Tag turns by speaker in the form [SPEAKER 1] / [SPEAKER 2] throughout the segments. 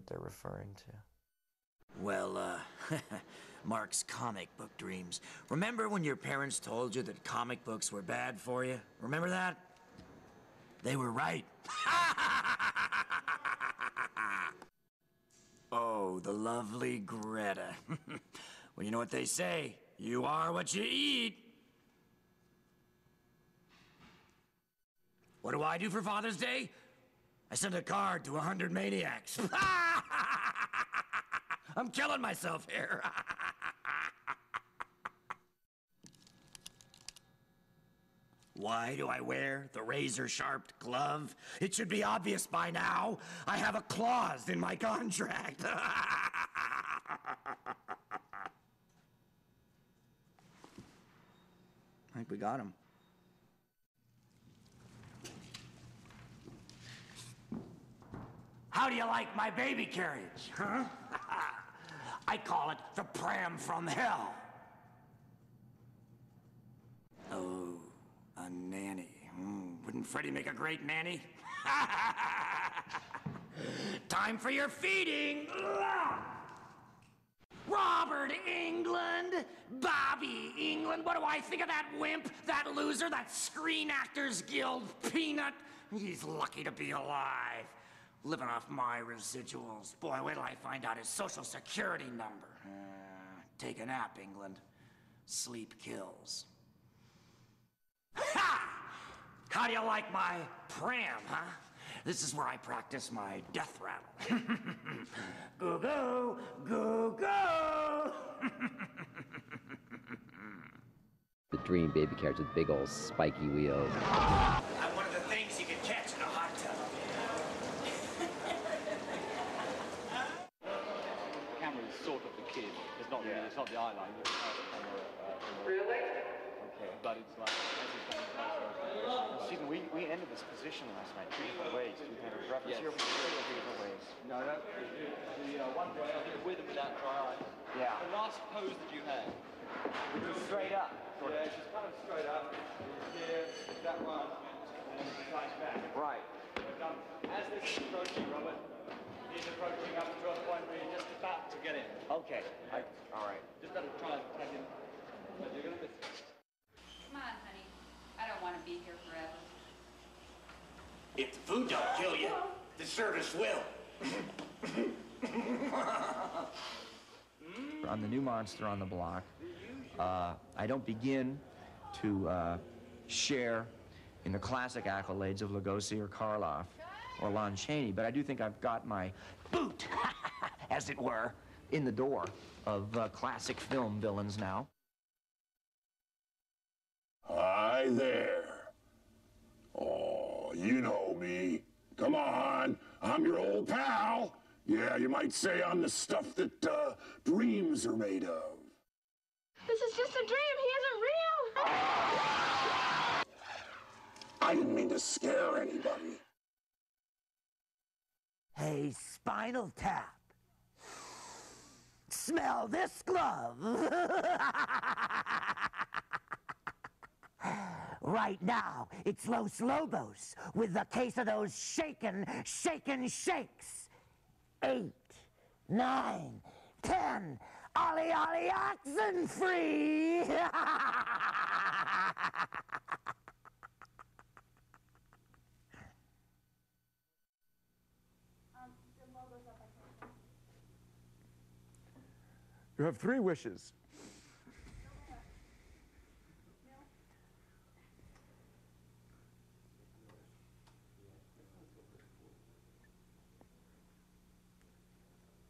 [SPEAKER 1] they're referring to.
[SPEAKER 2] Well, Mark's comic book dreams. Remember when your parents told you that comic books were bad for you? Remember that? They were right. Oh, the lovely Greta. Well, you know what they say. You are what you eat. What do I do for Father's Day? I send a card to 100 maniacs. I'm killing myself here. Why do I wear the razor-sharp glove? It should be obvious by now. I have a clause in my contract. I think we got him. How do you like my baby carriage, huh? I call it the pram from hell. Oh, a nanny. Wouldn't Freddie make a great nanny? Time for your feeding. Robert England, Bobby England. What do I think of that wimp, that loser, that Screen Actors Guild peanut? He's lucky to be alive. Living off my residuals. Boy, wait till I find out his social security number. Take a nap, England. Sleep kills. Ha! How do you like my pram, huh? This is where I practice my death rattle. Goo goo, goo goo.
[SPEAKER 3] The dream baby carriage with big old spiky wheels.
[SPEAKER 2] I'm one of the things you can catch in a hot tub.
[SPEAKER 4] The camera is sort of the kid. It's not really, it's not the eyeline. It's the camera.
[SPEAKER 5] Really?
[SPEAKER 4] Okay. But it's like, as it's coming closer. Stephen, we ended this position last night 2 different ways. We had a reference here, we did it 2 different ways. No, that, the one way, I think with and without dry eye. Yeah. The last pose that you had.
[SPEAKER 2] We do straight up.
[SPEAKER 4] Yeah, she's kind of straight up. Here, that one, and then slides back.
[SPEAKER 2] Right.
[SPEAKER 4] As this is approaching, Robert, he's approaching up to a point where you're just about to get in.
[SPEAKER 2] Okay. All right.
[SPEAKER 4] Just got to try and tag in. But you're going to miss it.
[SPEAKER 6] Come on, honey. I don't want to be here forever.
[SPEAKER 2] If the food don't kill you, the service will.
[SPEAKER 7] I'm the new monster on the block. I don't begin to share in the classic accolades of Lugosi or Karloff or Lon Chaney, but I do think I've got my boot, as it were, in the door of classic film villains now.
[SPEAKER 8] Hi there. Oh, you know me. Come on, I'm your old pal. Yeah, you might say I'm the stuff that dreams are made of.
[SPEAKER 5] This is just a dream. He isn't real.
[SPEAKER 8] I didn't mean to scare anybody.
[SPEAKER 2] Hey, Spinal Tap. Smell this glove. Right now, it's Los Lobos with the case of those shakin' shakes. 8, 9, 10, ollie ollie oxen free.
[SPEAKER 9] You have 3 wishes.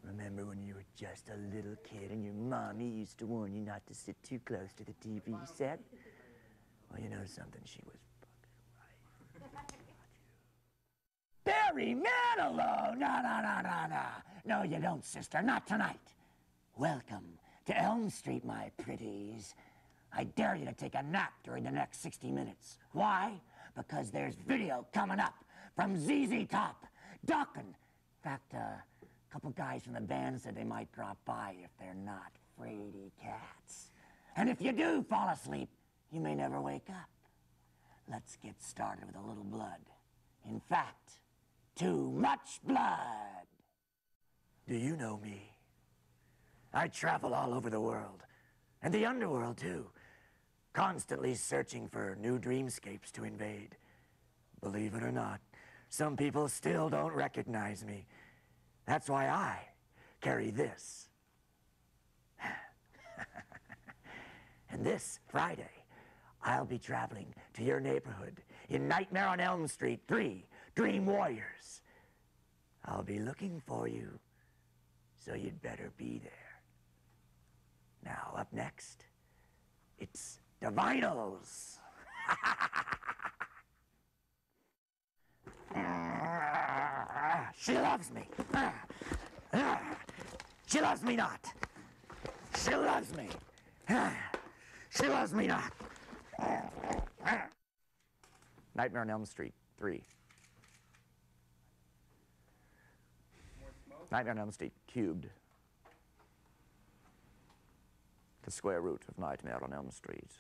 [SPEAKER 2] Remember when you were just a little kid and your mommy used to warn you not to sit too close to the TV set? Well, you know something, she was fucking right. Barry Manilow! No. No, you don't, sister. Not tonight. Welcome to Elm Street, my pretties. I dare you to take a nap during the next 60 minutes. Why? Because there's video coming up from ZZ Top, Duckin'. In fact, a couple guys from the band said they might drop by if they're not fraidy cats. And if you do fall asleep, you may never wake up. Let's get started with a little blood. In fact, too much blood. Do you know me? I travel all over the world, and the underworld too, constantly searching for new dreamscapes to invade. Believe it or not, some people still don't recognize me. That's why I carry this. And this Friday, I'll be traveling to your neighborhood in Nightmare on Elm Street 3, Dream Warriors. I'll be looking for you, so you'd better be there. Now, up next, it's the vinyls. She loves me. She loves me not. She loves me. She loves me not. Nightmare on Elm Street 3. Nightmare on Elm Street cubed. The square root of Nightmare on Elm Street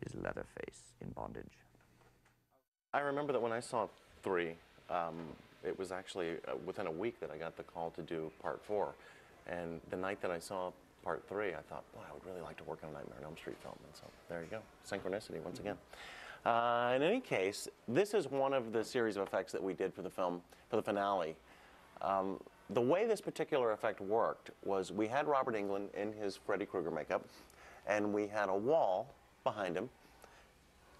[SPEAKER 2] is Leatherface in bondage.
[SPEAKER 1] I remember that when I saw 3, it was actually within a week that I got the call to do part 4. And the night that I saw part 3, I thought, boy, I would really like to work on a Nightmare on Elm Street film. And so there you go, synchronicity once again. In any case, this is one of the series of effects that we did for the film, for the finale. The way this particular effect worked was we had Robert Englund in his Freddy Krueger makeup, and we had a wall behind him.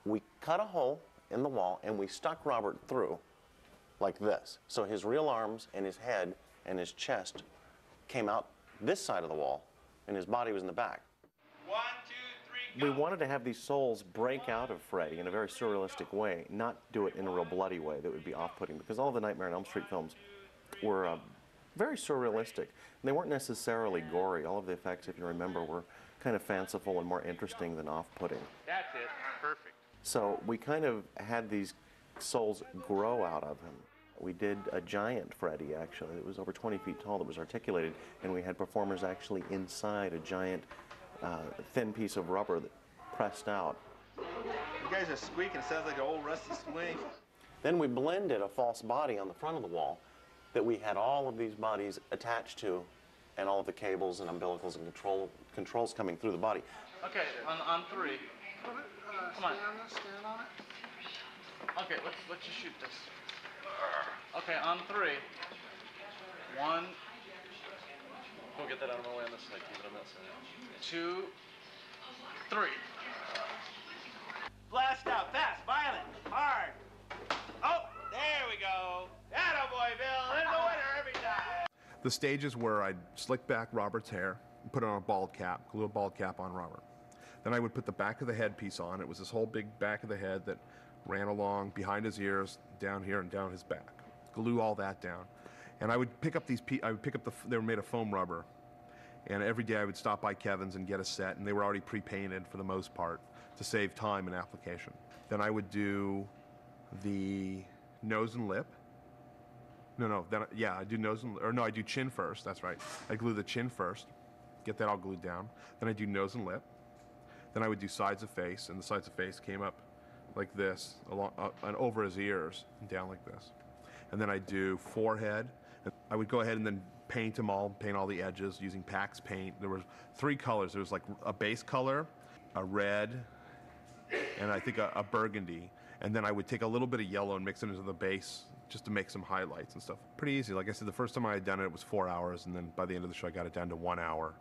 [SPEAKER 1] We cut a hole in the wall, and we stuck Robert through like this. So his real arms and his head and his chest came out this side of the wall, and his body was in the back.
[SPEAKER 4] 1, 2, 3, go.
[SPEAKER 1] We wanted to have these souls break out of Freddy in a very surrealistic way, not do it in a real bloody way that would be off-putting, because all of the Nightmare on Elm Street films were very surrealistic. And they weren't necessarily gory. All of the effects, if you remember, were kind of fanciful and more interesting than off-putting.
[SPEAKER 4] That's it. Perfect.
[SPEAKER 1] So we kind of had these souls grow out of him. We did a giant Freddy, actually. It was over 20 feet tall that was articulated, and we had performers actually inside a giant thin piece of rubber that pressed out.
[SPEAKER 4] You guys are squeaking. It sounds like an old rusty swing.
[SPEAKER 1] Then we blended a false body on the front of the wall that we had all of these bodies attached to, and all of the cables and umbilicals and controls coming through the body.
[SPEAKER 4] Okay, on 3. Come on.
[SPEAKER 10] Stand on it.
[SPEAKER 4] Okay, let's just shoot this. Okay, on 3. 1. Go get that out of my way on this side. Keep it on that side. 2, 3. Blast out, fast, violent, hard. Oh, there we go. Attaboy, Bill. There's the winner every time.
[SPEAKER 9] The stages where I'd slick back Robert's hair, put on a bald cap, glue a bald cap on Robert. Then I would put the back of the headpiece on. It was this whole big back of the head that ran along behind his ears, down here and down his back. Glue all that down. And I would pick up they were made of foam rubber. And every day I would stop by Kevin's and get a set, and they were already pre-painted for the most part to save time and application. Then I would do the nose and lip. I do nose and, or no, I do chin first, that's right. I glue the chin first, get that all glued down. Then I do nose and lip. Then I would do sides of face, and the sides of face came up like this, along, and over his ears, and down like this. And then I do forehead. I would go ahead and then paint them all, paint all the edges using Pax paint. There were 3 colors. There was like a base color, a red, and I think a burgundy. And then I would take a little bit of yellow and mix it into the base just to make some highlights and stuff. Pretty easy. Like I said, the first time I had done it, it was 4 hours, and then by the end of the show, I got it down to 1 hour.